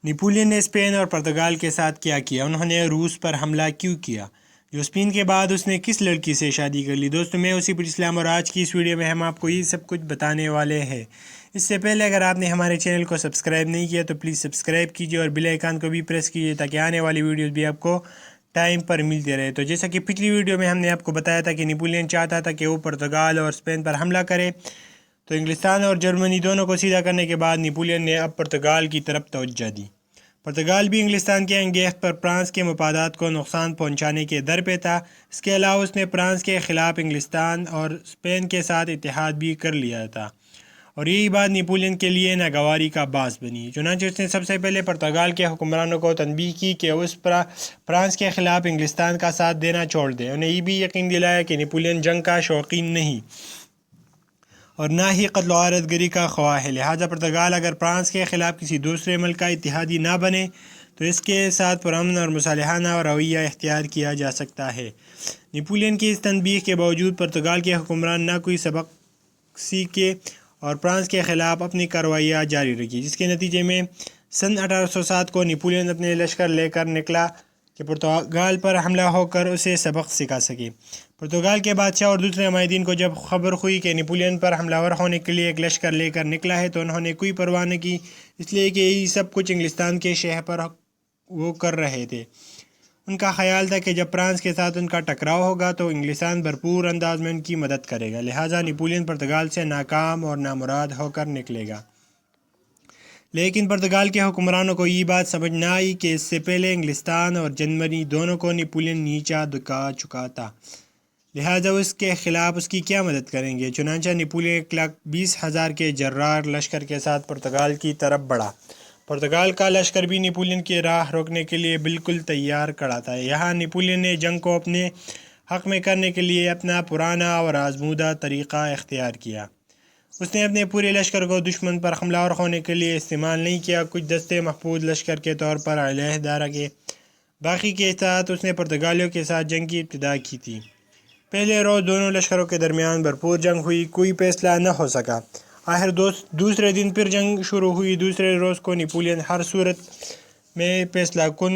Napoleon نے Spain اور پرتگال کے ساتھ کیا کیا؟ انہوں نے روس پر حملہ کیوں کیا؟ جو اسپین کے بعد اس نے کس لڑکی سے شادی کر لی؟ دوستو میں اسی پر اسلام اور آج کی اس ویڈیو میں ہم آپ کو یہ سب کچھ بتانے والے ہیں۔ اس سے پہلے اگر آپ نے ہمارے چینل کو سبسکرائب نہیں کیا تو پلیز سبسکرائب کیجیے اور بیل آئیکن کو بھی پریس کیجیے تاکہ آنے والی ویڈیوز بھی آپ کو ٹائم پر ملتے رہے۔ تو جیسا کہ پچھلی ویڈیو میں ہم نے آپ کو بتایا تھا کہ نیپولین چاہتا تھا کہ وہ پرتگال اور اسپین پر حملہ کرے، تو انگلستان اور جرمنی دونوں کو سیدھا کرنے کے بعد نیپولین نے اب پرتگال کی طرف توجہ دی۔ پرتگال بھی انگلستان کے انگیخت پر فرانس کے مفادات کو نقصان پہنچانے کے در پہ تھا۔ اس کے علاوہ اس نے فرانس کے خلاف انگلستان اور اسپین کے ساتھ اتحاد بھی کر لیا تھا، اور یہی بات نیپولین کے لیے ناگواری کا باعث بنی۔ چنانچہ اس نے سب سے پہلے پرتگال کے حکمرانوں کو تنبیہ کی کہ اس فرانس کے خلاف انگلستان کا ساتھ دینا چھوڑ دیں۔ انہیں یہ بھی یقین دلایا کہ نیپولین جنگ کا شوقین نہیں اور نہ ہی قتل و غارت گری کا خواہ ہے، لہٰذا پرتگال اگر فرانس کے خلاف کسی دوسرے ملک کا اتحادی نہ بنے تو اس کے ساتھ پرامن اور مصالحانہ رویہ اختیار کیا جا سکتا ہے۔ نیپولین کی اس تنبیہ کے باوجود پرتگال کے حکمران نہ کوئی سبق سیکھے اور فرانس کے خلاف اپنی کارروائیاں جاری رکھی، جس کے نتیجے میں سن 1807 کو نیپولین اپنے لشکر لے کر نکلا کہ پرتگال پر حملہ ہو کر اسے سبق سکھا سکے۔ پرتگال کے بادشاہ اور دوسرے عمائدین کو جب خبر ہوئی کہ نیپولین پر حملہ ور ہونے کے لیے ایک لشکر لے کر نکلا ہے تو انہوں نے کوئی پرواہ نہ کی، اس لیے کہ یہ سب کچھ انگلستان کے شہر پر وہ کر رہے تھے۔ ان کا خیال تھا کہ جب فرانس کے ساتھ ان کا ٹکراؤ ہوگا تو انگلستان بھرپور انداز میں ان کی مدد کرے گا، لہٰذا نیپولین پرتگال سے ناکام اور نامراد ہو کر نکلے گا۔ لیکن پرتگال کے حکمرانوں کو یہ بات سمجھ نہ آئی کہ اس سے پہلے انگلستان اور جرمنی دونوں کو نیپولین نیچا دکھا چکا تھا، لہٰذا اس کے خلاف اس کی کیا مدد کریں گے۔ چنانچہ نیپولین 1,20,000 کے جرار لشکر کے ساتھ پرتگال کی طرف بڑھا۔ پرتگال کا لشکر بھی نیپولین کی راہ روکنے کے لیے بالکل تیار کھڑا تھا۔ یہاں نیپولین نے جنگ کو اپنے حق میں کرنے کے لیے اپنا پرانا اور آزمودہ طریقہ اختیار کیا۔ اس نے اپنے پورے لشکر کو دشمن پر حملہ آور ہونے کے لیے استعمال نہیں کیا، کچھ دستے محفوظ لشکر کے طور پر علیحدہ رکھے، باقی کے ساتھ اس نے پرتگالیوں کے ساتھ جنگ کی ابتدا کی تھی۔ پہلے روز دونوں لشکروں کے درمیان بھرپور جنگ ہوئی، کوئی فیصلہ نہ ہو سکا۔ آخر دوسرے دن پھر جنگ شروع ہوئی۔ دوسرے روز کو نیپولین ہر صورت میں فیصلہ کن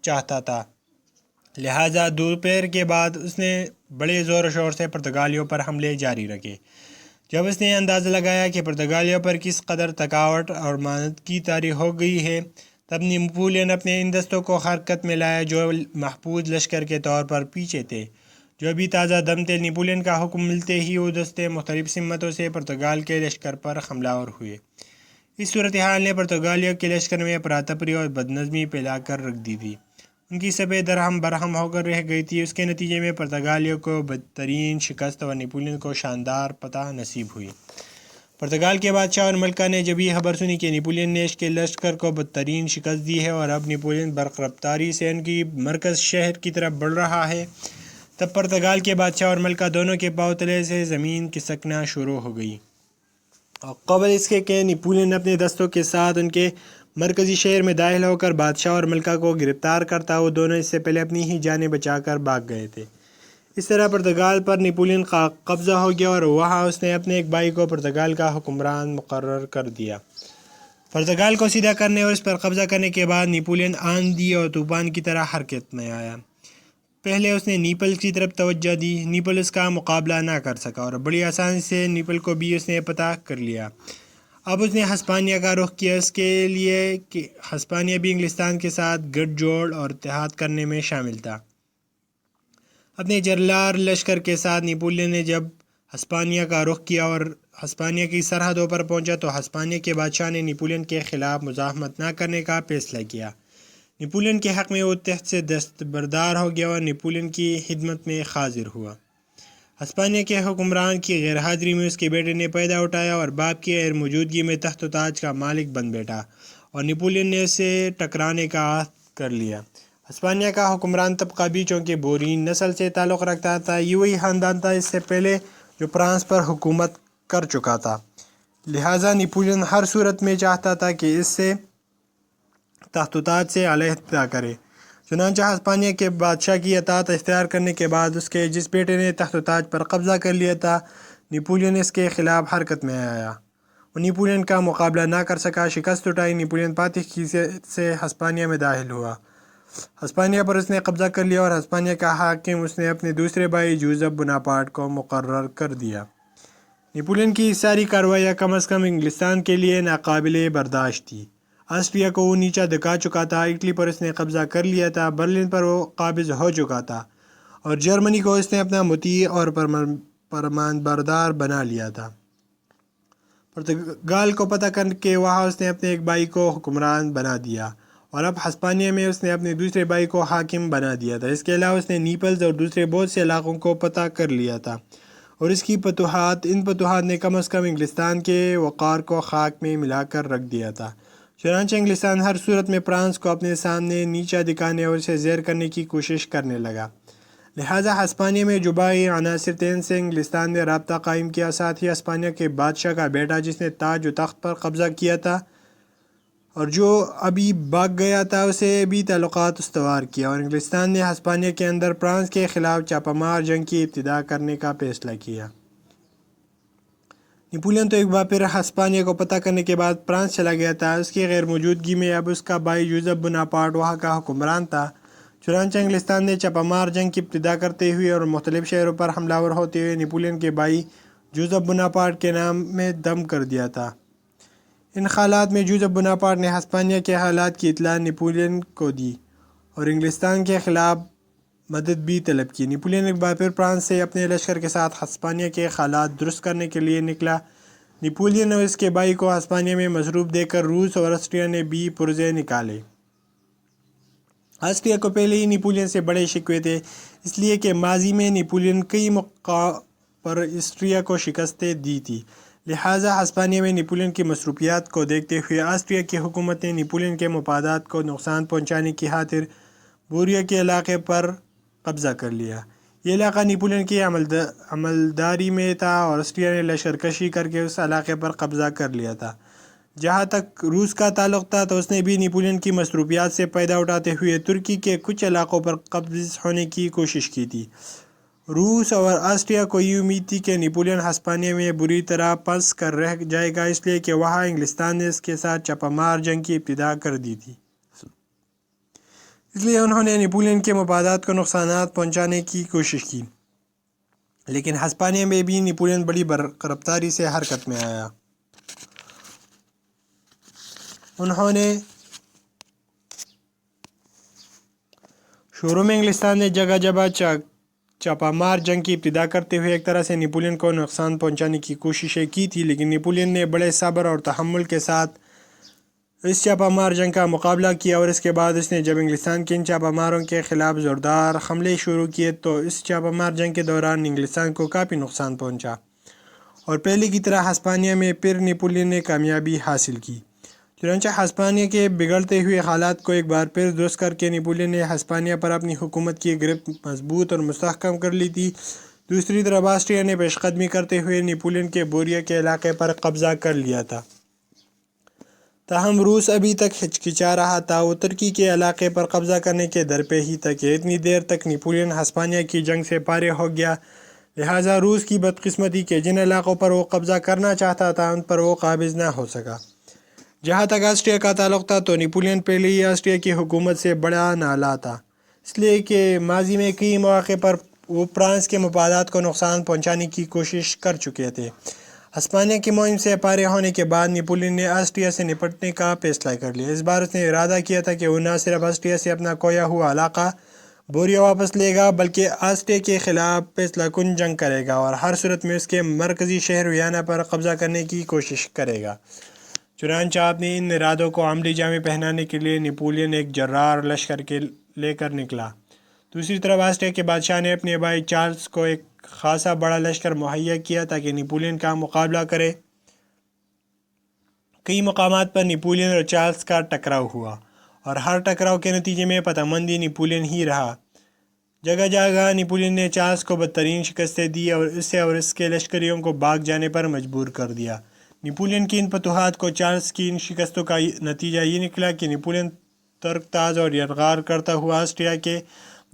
چاہتا تھا، لہٰذا دوپہر کے بعد اس نے بڑے زور و شور سے پرتگالیوں پر حملے جاری رکھے۔ جب اس نے اندازہ لگایا کہ پرتگالیوں پر کس قدر تھکاوٹ اور مانت کی طاری ہو گئی ہے، تب نیپولین اپنے ان دستوں کو حرکت میں لایا جو محفوظ لشکر کے طور پر پیچھے تھے، جو ابھی تازہ دم تھے۔ نیپولین کا حکم ملتے ہی وہ دستے مختلف سمتوں سے پرتگال کے لشکر پر حملہ آور ہوئے۔ اس صورتحال نے پرتگالیوں کے لشکر میں افراتفری اور بدنظمی پھیلا کر رکھ دی تھی، ان کی صفیں درہم برہم ہو کر رہ گئی تھی۔ اس کے نتیجے میں پرتگالیوں کو بدترین شکست اور نیپولین کو شاندار فتح نصیب ہوئی۔ پرتگال کے بادشاہ اور ملکہ نے جب یہ خبر سنی کہ نیپولین نے اس کے لشکر کو بدترین شکست دی ہے اور اب نیپولین برق رفتاری سے ان کی مرکز شہر کی طرف بڑھ رہا ہے، تب پرتگال کے بادشاہ اور ملکہ دونوں کے پاؤں تلے سے زمین کھسکنا شروع ہو گئی۔ اور قبل اس کے کہ نیپولین اپنے دستوں کے ساتھ ان کے مرکزی شہر میں داخل ہو کر بادشاہ اور ملکہ کو گرفتار کرتا، وہ دونوں اس سے پہلے اپنی ہی جانیں بچا کر بھاگ گئے تھے۔ اس طرح پرتگال پر نیپولین کا قبضہ ہو گیا اور وہاں اس نے اپنے ایک بھائی کو پرتگال کا حکمران مقرر کر دیا۔ پرتگال کو سیدھا کرنے اور اس پر قبضہ کرنے کے بعد نیپولین آندھی اور طوفان کی طرح حرکت میں آیا۔ پہلے اس نے نیپل کی طرف توجہ دی۔ نیپل اس کا مقابلہ نہ کر سکا اور بڑی آسانی سے نیپل کو بھی اس نے فتح کر لیا۔ اب اس نے ہسپانیہ کا رخ کیا، اس کے لیے کہ ہسپانیہ بھی انگلستان کے ساتھ گٹھ جوڑ اور اتحاد کرنے میں شامل تھا۔ اپنے جرار لشکر کے ساتھ نیپولین نے جب ہسپانیہ کا رخ کیا اور ہسپانیہ کی سرحدوں پر پہنچا تو ہسپانیہ کے بادشاہ نے نیپولین کے خلاف مزاحمت نہ کرنے کا فیصلہ کیا۔ نیپولین کے حق میں وہ تحت سے دستبردار ہو گیا اور نیپولین کی خدمت میں حاضر ہوا۔ ہسپانیہ کے حکمران کی غیر حاضری میں اس کے بیٹے نے پیدا اٹھایا اور باپ کی غیر موجودگی میں تخت و تاج کا مالک بن بیٹھا، اور نیپولین نے اسے ٹکرانے کا عہد کر لیا۔ ہسپانیہ کا حکمران طبقہ بھی چونکہ بورین نسل سے تعلق رکھتا تھا، یہ وہی خاندان تھا اس سے پہلے جو فرانس پر حکومت کر چکا تھا، لہٰذا نیپولین ہر صورت میں چاہتا تھا کہ اس سے تخت و تاج سے علیحدہ کرے۔ چنانچہ ہسپانیہ کے بادشاہ کی اطاعت اختیار کرنے کے بعد اس کے جس بیٹے نے تخت و تاج پر قبضہ کر لیا تھا، نیپولین اس کے خلاف حرکت میں آیا۔ نیپولین کا مقابلہ نہ کر سکا، شکست اٹھائی۔ نیپولین فاتح کی سے ہسپانیہ میں داخل ہوا، ہسپانیہ پر اس نے قبضہ کر لیا اور ہسپانیہ کا حاکم اس نے اپنے دوسرے بھائی جوزف بوناپارٹ کو مقرر کر دیا۔ نیپولین کی ساری کارروائیاں کم از کم انگلستان کے لیے ناقابل برداشت تھی۔ آسٹریا کو وہ نیچا دکھا چکا تھا، اٹلی پر اس نے قبضہ کر لیا تھا، برلن پر وہ قابض ہو چکا تھا، اور جرمنی کو اس نے اپنا مطیع اور فرمانبردار بنا لیا تھا۔ پرتگال کو پتہ کر کے وہاں اس نے اپنے ایک بھائی کو حکمران بنا دیا، اور اب ہسپانیہ میں اس نے اپنے دوسرے بھائی کو حاکم بنا دیا تھا۔ اس کے علاوہ اس نے نیپلز اور دوسرے بہت سے علاقوں کو فتح کر لیا تھا، اور اس کی ان فتوحات نے کم از کم انگلستان کے وقار کو خاک میں ملا کر رکھ دیا تھا۔ چنانچہ انگلستان ہر صورت میں فرانس کو اپنے سامنے نیچا دکھانے اور اسے زیر کرنے کی کوشش کرنے لگا۔ لہٰذا ہسپانیہ میں جوبائی عناصر تین سے انگلستان نے رابطہ قائم کیا، ساتھ ہی ہسپانیہ کے بادشاہ کا بیٹا جس نے تاج و تخت پر قبضہ کیا تھا اور جو ابھی بھاگ گیا تھا، اسے بھی تعلقات استوار کیا، اور انگلستان نے ہسپانیہ کے اندر فرانس کے خلاف چھاپہ مار جنگ کی ابتدا کرنے کا فیصلہ کیا۔ نیپولین تو ایک بار پھر ہسپانیہ کو فتح کرنے کے بعد فرانس چلا گیا تھا۔ اس کی غیر موجودگی میں اب اس کا بھائی جوزف بوناپارٹ وہاں کا حکمران تھا۔ چنانچہ انگلستان نے چھاپہ مار جنگ کی ابتدا کرتے ہوئے اور مختلف شہروں پر حملہ آور ہوتے ہوئے نیپولین کے بھائی جوزف بوناپارٹ کے نام میں دم کر دیا تھا۔ ان حالات میں جوزف بوناپارٹ نے ہسپانیہ کے حالات کی اطلاع نیپولین کو دی اور انگلستان کے خلاف مدد بھی طلب کی۔ نیپولین ایک بار پھر فرانس سے اپنے لشکر کے ساتھ ہسپانیہ کے حالات درست کرنے کے لیے نکلا۔ نیپولین اور اس کے بھائی کو ہسپانیہ میں مصروف دیکھ کر روس اور آسٹریا نے بھی پرزے نکالے۔ آسٹریا کو پہلے ہی نیپولین سے بڑے شکوے تھے، اس لیے کہ ماضی میں نیپولین کئی موقعوں پر آسٹریا کو شکستیں دی تھی۔ لہٰذا ہسپانیہ میں نیپولین کی مصروفیات کو دیکھتے ہوئے آسٹریا کی حکومت نے نیپولین کے مفادات کو نقصان پہنچانے کی خاطر بوریا کے علاقے پر قبضہ کر لیا۔ یہ علاقہ نیپولین کی عملداری میں تھا اور آسٹریا نے لشکر کشی کر کے اس علاقے پر قبضہ کر لیا تھا۔ جہاں تک روس کا تعلق تھا تو اس نے بھی نیپولین کی مصروفیات سے فائدہ اٹھاتے ہوئے ترکی کے کچھ علاقوں پر قابض ہونے کی کوشش کی تھی۔ روس اور آسٹریا کو یہ امید تھی کہ نیپولین ہسپانیہ میں بری طرح پھنس کر رہ جائے گا، اس لیے کہ وہاں انگلستان نے اس کے ساتھ چھاپہ مار جنگ کی ابتدا کر دی تھی۔ اس لیے انہوں نے نیپولین کے مفادات کو نقصانات پہنچانے کی کوشش کی، لیکن ہسپانیہ میں بھی نیپولین بڑی رفتاری سے حرکت میں آیا۔ انہوں نے شروع میں انگلستان نے جگہ جگہ چھاپہ مار جنگ کی ابتدا کرتے ہوئے ایک طرح سے نیپولین کو نقصان پہنچانے کی کوششیں کی تھی، لیکن نیپولین نے بڑے صبر اور تحمل کے ساتھ اس چھاپہ مار جنگ کا مقابلہ کیا، اور اس کے بعد اس نے جب انگلستان کے ان چھاپہ ماروں کے خلاف زوردار حملے شروع کیے تو اس چھاپہ مار جنگ کے دوران انگلستان کو کافی نقصان پہنچا، اور پہلے کی طرح ہسپانیہ میں پھر نیپولین نے کامیابی حاصل کی۔ چنانچہ ہسپانیہ کے بگڑتے ہوئے حالات کو ایک بار پھر درست کر کے نیپولین نے ہسپانیہ پر اپنی حکومت کی گرفت مضبوط اور مستحکم کر لی تھی۔ دوسری طرف آسٹریا نے پیش قدمی کرتے ہوئے نیپولین کے بوریا کے علاقے پر قبضہ کر لیا تھا۔ تاہم روس ابھی تک ہچکچا رہا تھا، وہ ترکی کے علاقے پر قبضہ کرنے کے در پہ ہی تھا کہ اتنی دیر تک نیپولین ہسپانیہ کی جنگ سے فارغ ہو گیا۔ لہٰذا روس کی بدقسمتی کہ جن علاقوں پر وہ قبضہ کرنا چاہتا تھا ان پر وہ قابض نہ ہو سکا۔ جہاں تک آسٹریا کا تعلق تھا تو نیپولین پہلے ہی آسٹریا کی حکومت سے بڑا نالاں تھا، اس لیے کہ ماضی میں کئی مواقع پر وہ فرانس کے مفادات کو نقصان پہنچانے کی کوشش کر چکے تھے۔ ہسپانیہ کی مہم سے فارغ ہونے کے بعد نیپولین نے آسٹریا سے نپٹنے کا فیصلہ کر لیا۔ اس بار اس نے ارادہ کیا تھا کہ وہ نہ صرف آسٹریا سے اپنا کھویا ہوا علاقہ بوریا واپس لے گا بلکہ آسٹریا کے خلاف فیصلہ کن جنگ کرے گا اور ہر صورت میں اس کے مرکزی شہر ویانا پر قبضہ کرنے کی کوشش کرے گا۔ چنانچہ اپنے ان ارادوں کو عملی جامہ پہنانے کے لیے نیپولین ایک جرار لشکر لے کر نکلا۔ دوسری طرف آسٹریا کے بادشاہ نے اپنے بھائی چارلس کو ایک خاصا بڑا لشکر مہیا کیا تاکہ نیپولین کا مقابلہ کرے۔ کئی مقامات پر نیپولین اور چارلس کا ٹکراؤ ہوا اور ہر ٹکراؤ کے نتیجے میں فتح مندی نیپولین ہی رہا۔ جگہ جگہ نیپولین نے چارلس کو بدترین شکستیں دی اور اسے اور اس کے لشکریوں کو بھاگ جانے پر مجبور کر دیا۔ نیپولین کی ان فتوحات کو چارلس کی ان شکستوں کا نتیجہ یہ نکلا کہ نیپولین ترک تاز اور یلغار کرتا ہوا آسٹریا کے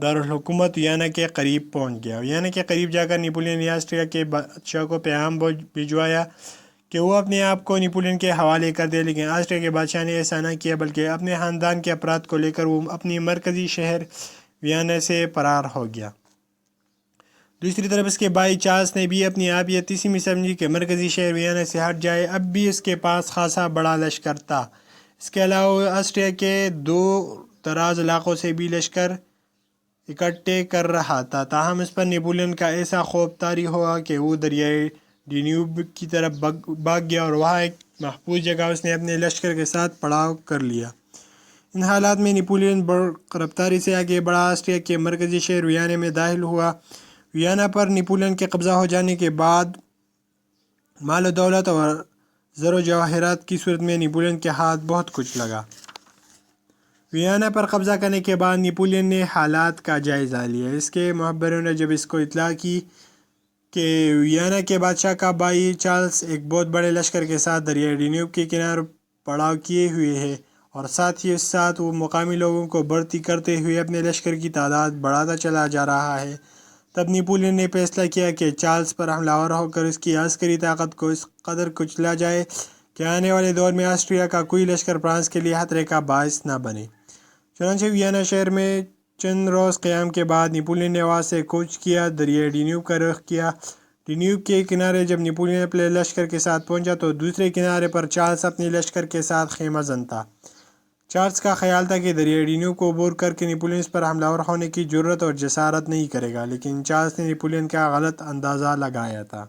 دارالحکومت ویانا کے قریب پہنچ گیا۔ ویانا کے قریب جا کر نیپولین نے آسٹریا کے بادشاہ کو پیغام بھجوایا کہ وہ اپنے آپ کو نیپولین کے حوالے کر دے، لیکن آسٹریا کے بادشاہ نے ایسا نہ کیا، بلکہ اپنے خاندان کے افراد کو لے کر وہ اپنی مرکزی شہر ویانا سے فرار ہو گیا۔ دوسری طرف اس کے بھائی چارلس نے بھی اپنی آپ یہ تیسری سمجھی کہ مرکزی شہر ویانا سے ہٹ جائے۔ اب بھی اس کے پاس خاصا بڑا لشکر تھا۔ اس کے علاوہ آسٹریا کے دور دراز علاقوں سے بھی لشکر اکٹھے کر رہا تھا، تاہم اس پر نیپولین کا ایسا خوف طاری ہوا کہ وہ دریائے ڈینیوب کی طرف بھاگ گیا اور وہاں ایک محفوظ جگہ اس نے اپنے لشکر کے ساتھ پڑاؤ کر لیا۔ ان حالات میں نیپولین بڑی رفتاری سے آگے بڑھا، آسٹریا کے مرکزی شہر ویانا میں داخل ہوا۔ ویانا پر نیپولین کے قبضہ ہو جانے کے بعد مال و دولت اور زر و جواہرات کی صورت میں نیپولین کے ہاتھ بہت کچھ لگا۔ ویانا پر قبضہ کرنے کے بعد نیپولین نے حالات کا جائزہ لیا۔ اس کے مخبروں نے جب اس کو اطلاع کی کہ ویانا کے بادشاہ کا بھائی چارلس ایک بہت بڑے لشکر کے ساتھ دریائے ڈینیوب کے کنارے پڑاؤ کیے ہوئے ہے اور ساتھ ہی ساتھ وہ مقامی لوگوں کو بھرتی کرتے ہوئے اپنے لشکر کی تعداد بڑھاتا چلا جا رہا ہے، تب نیپولین نے فیصلہ کیا کہ چارلس پر حملہ آور ہو کر اس کی عسکری طاقت کو اس قدر کچلا جائے کہ آنے والے دور میں آسٹریا کا کوئی لشکر فرانس کے لیے خطرے کا باعث نہ بنے۔ چنانچہ ویانا شہر میں چند روز قیام کے بعد نیپولین نے وہاں سے کوچ کیا، دریائے ڈینیوب کا رخ کیا۔ ڈینیوب کے کنارے جب نیپولین اپنے لشکر کے ساتھ پہنچا تو دوسرے کنارے پر چارلس اپنے لشکر کے ساتھ خیمہ زن تھا۔ چارلس کا خیال تھا کہ دریائے ڈینیوب کو عبور کر کے نیپولین اس پر حملہ آور ہونے کی جرأت اور جسارت نہیں کرے گا، لیکن چارلس نے نیپولین کا غلط اندازہ لگایا تھا۔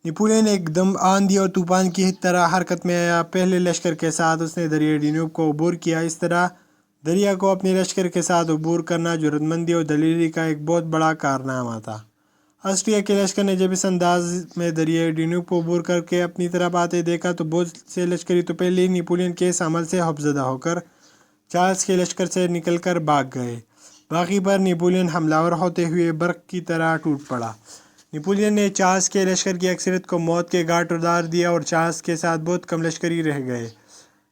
نیپولین ایک دم آندھی اور طوفان کی طرح حرکت میں آیا۔ پہلے لشکر کے ساتھ اس نے دریائے ڈینیوب کو عبور کیا۔ اس طرح دریا کو اپنے لشکر کے ساتھ عبور کرنا جرأت مندی اور دلیری کا ایک بہت بڑا کارنامہ تھا۔ آسٹریا کے لشکر نے جب اس انداز میں دریائے ڈینیوب کو عبور کر کے اپنی طرف آتے دیکھا تو بہت سے لشکری تو پہلے ہی نیپولین کے اس عمل سے خوفزدہ ہو کر چارلس کے لشکر سے نکل کر بھاگ گئے۔ باقی پر نیپولین حملہ آور ہوتے ہوئے برق کی طرح ٹوٹ پڑا۔ نیپولین نے چارلس کے لشکر کی اکثریت کو موت کے گھاٹ اتار دیا اور چارلس کے ساتھ بہت کم لشکری رہ گئے،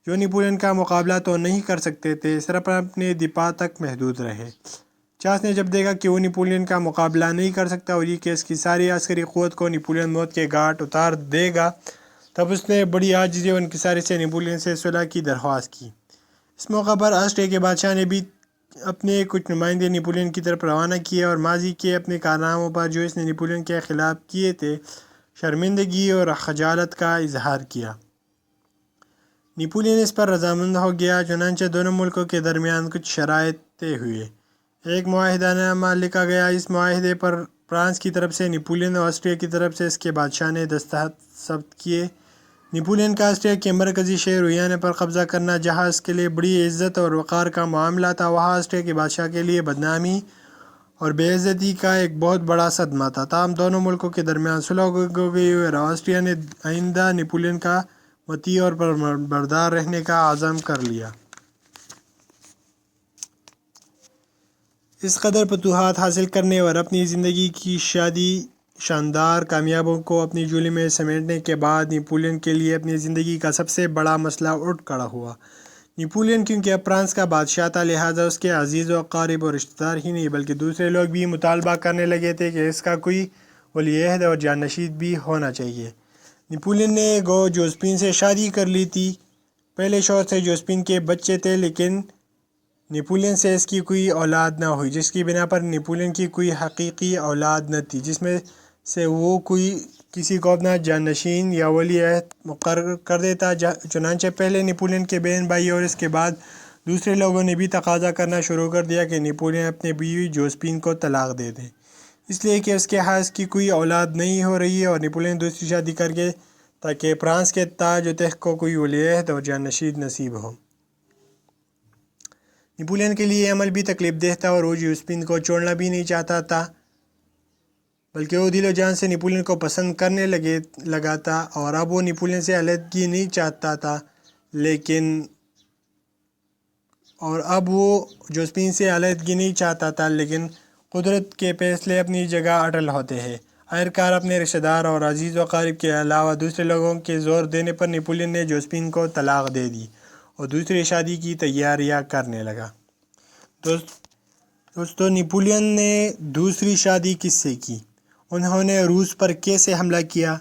جو نیپولین کا مقابلہ تو نہیں کر سکتے تھے، صرف اپنے دفاع تک محدود رہے۔ چارلس نے جب دیکھا کہ وہ نیپولین کا مقابلہ نہیں کر سکتا اور یہ کہ اس کی ساری عسکری قوت کو نیپولین موت کے گھاٹ اتار دے گا، تب اس نے بڑی عاجزی اور انکساری سے نیپولین سے صلح کی درخواست کی۔ اس موقع پر آسٹریا کے بادشاہ نے بھی اپنے کچھ نمائندے نیپولین کی طرف روانہ کیے اور ماضی کے اپنے کارناموں پر جو اس نے نیپولین کے خلاف کیے تھے شرمندگی اور خجالت کا اظہار کیا۔ نیپولین اس پر رضامند ہو گیا، چنانچہ دونوں ملکوں کے درمیان کچھ شرائط طے ہوئے۔ ایک معاہدہ نامہ لکھا گیا۔ اس معاہدے پر فرانس کی طرف سے نیپولین اور آسٹریا کی طرف سے اس کے بادشاہ نے دستخط ثبت کیے۔ نیپولین کا آسٹریا کے مرکزی شہر ویانا پر قبضہ کرنا جہاں اس کے لیے بڑی عزت اور وقار کا معاملہ تھا، وہاں آسٹریا کے بادشاہ کے لیے بدنامی اور بے عزتی کا ایک بہت بڑا صدمہ تھا۔ تاہم دونوں ملکوں کے درمیان صلح ہو گئی اور آسٹریا نے آئندہ نیپولین کا مطیع اور فرمانبردار رہنے کا عزم کر لیا۔ اس قدر فتوحات حاصل کرنے اور اپنی زندگی کی شاندار کامیابیوں کو اپنی جھولی میں سمیٹنے کے بعد نیپولین کے لیے اپنی زندگی کا سب سے بڑا مسئلہ اٹھ کھڑا ہوا۔ نیپولین کیونکہ اب فرانس کا بادشاہ تھا، لہٰذا اس کے عزیز و اقارب اور رشتہ دار ہی نہیں بلکہ دوسرے لوگ بھی مطالبہ کرنے لگے تھے کہ اس کا کوئی ولی عہد اور جانشین بھی ہونا چاہیے۔ نیپولین نے جوزفین سے شادی کر لی تھی۔ پہلے شوہر سے جوزفین کے بچے تھے، لیکن نیپولین سے اس کی کوئی اولاد نہ ہوئی، جس کی بنا پر نیپولین کی کوئی حقیقی اولاد نہ تھی جس میں سے وہ کسی کو اپنا جانشین یا ولی عہد مقرر کر دیتا۔ چنانچہ پہلے نیپولین کے بہن بھائی اور اس کے بعد دوسرے لوگوں نے بھی تقاضا کرنا شروع کر دیا کہ نیپولین اپنی بیوی جوزفین کو طلاق دے دے، اس لیے کہ اس کے ہاں اس کی کوئی اولاد نہیں ہو رہی ہے اور نیپولین دوسری شادی کر کے تاکہ فرانس کے تاج و تخت کو کوئی ولی عہد اور جانشین نصیب ہو۔ نیپولین کے لیے یہ عمل بھی تکلیف دہ تھا اور وہ جوزفین کو چھوڑنا بھی نہیں چاہتا تھا، بلکہ وہ دل و جان سے نیپولین کو پسند کرنے لگا تھا اور اب وہ نیپولین سے علیحدگی نہیں چاہتا تھا، لیکن قدرت کے فیصلے اپنی جگہ اٹل ہوتے ہیں۔ آخرکار اپنے رشتہ دار اور عزیز و اقارب کے علاوہ دوسرے لوگوں کے زور دینے پر نیپولین نے جوزفین کو طلاق دے دی اور دوسری شادی کی تیاریاں کرنے لگا۔ دوستو، نیپولین نے دوسری شادی کس سے کی؟ انہوں نے روس پر کیسے حملہ کیا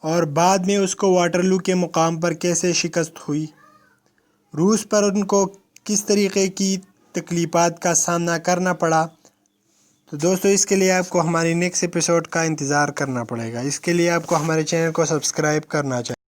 اور بعد میں اس کو واٹرلو کے مقام پر کیسے شکست ہوئی، روس پر ان کو کس طریقے کی تکلیفات کا سامنا کرنا پڑا۔ تو دوستو اس کے لیے آپ کو ہماری نیکسٹ ایپیسوڈ کا انتظار کرنا پڑے گا، اس کے لیے آپ کو ہمارے چینل کو سبسکرائب کرنا چاہیے۔